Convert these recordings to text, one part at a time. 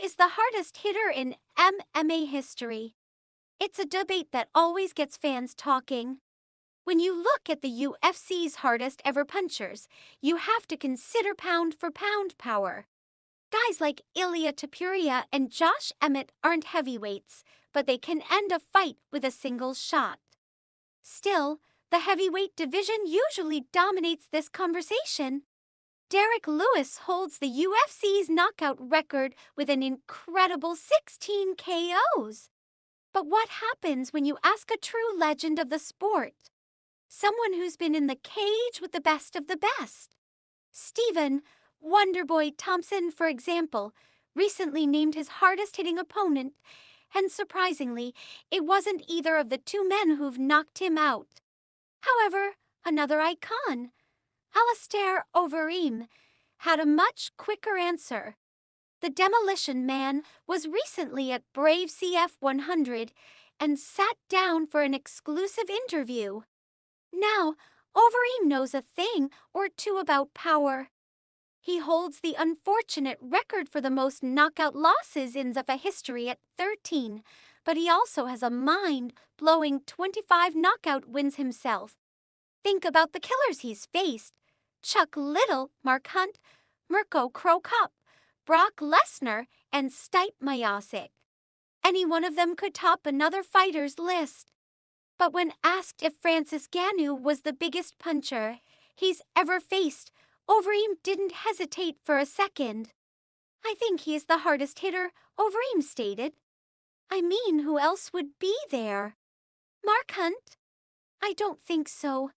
is the hardest hitter in MMA history? It's a debate that always gets fans talking. When you look at the UFC's hardest ever punchers, you have to consider pound for pound power. Guys like Ilia Topuria and Josh Emmett aren't heavyweights, but they can end a fight with a single shot. Still, the heavyweight division usually dominates this conversation. Derek Lewis holds the UFC's knockout record with an incredible 16 KOs. But what happens when you ask a true legend of the sport? Someone who's been in the cage with the best of the best. Stephen Wonderboy Thompson, for example, recently named his hardest-hitting opponent, and surprisingly, it wasn't either of the two men who've knocked him out. However, another icon, Alistair Overeem, had a much quicker answer. The Demolition Man was recently at Brave CF 100 and sat down for an exclusive interview. Now, Overeem knows a thing or two about power. He holds the unfortunate record for the most knockout losses in Zuffa history at 13, but he also has a mind-blowing 25 knockout wins himself. Think about the killers he's faced: Chuck Liddell, Mark Hunt, Mirko Cro Cop, Brock Lesnar, and Stipe Miocic. Any one of them could top another fighter's list. But when asked if Francis Ngannou was the biggest puncher he's ever faced, Overeem didn't hesitate for a second. "I think he is the hardest hitter," Overeem stated. "I mean, who else would be there? Mark Hunt? I don't think so.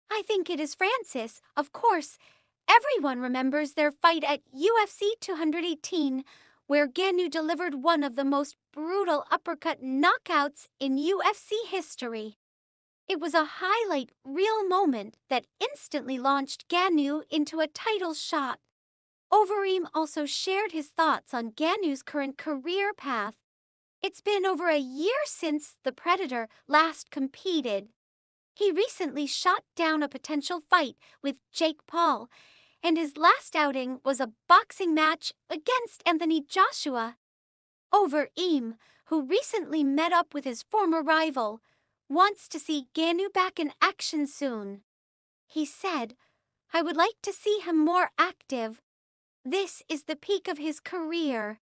I think it is Francis, of course. Everyone remembers their fight at UFC 218, where Ngannou delivered one of the most brutal uppercut knockouts in UFC history. It was a highlight reel moment that instantly launched Ngannou into a title shot." Overeem also shared his thoughts on Ngannou's current career path. "It's been over a year since the Predator last competed. He recently shot down a potential fight with Jake Paul, and his last outing was a boxing match against Anthony Joshua." Overeem, who recently met up with his former rival, wants to see Ngannou back in action soon. He said, "I would like to see him more active. This is the peak of his career.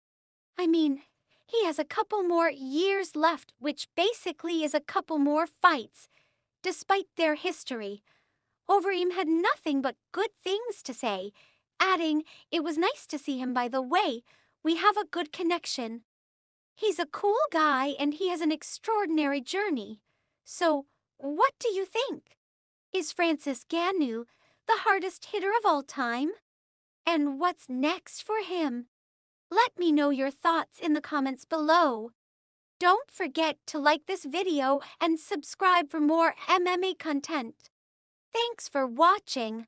I mean, he has a couple more years left, which basically is a couple more fights." Despite their history, Overeem had nothing but good things to say, adding, "It was nice to see him, by the way. We have a good connection. He's a cool guy and he has an extraordinary journey. So, what do you think? Is Francis Ngannou the hardest hitter of all time? And what's next for him? Let me know your thoughts in the comments below. Don't forget to like this video and subscribe for more MMA content. Thanks for watching.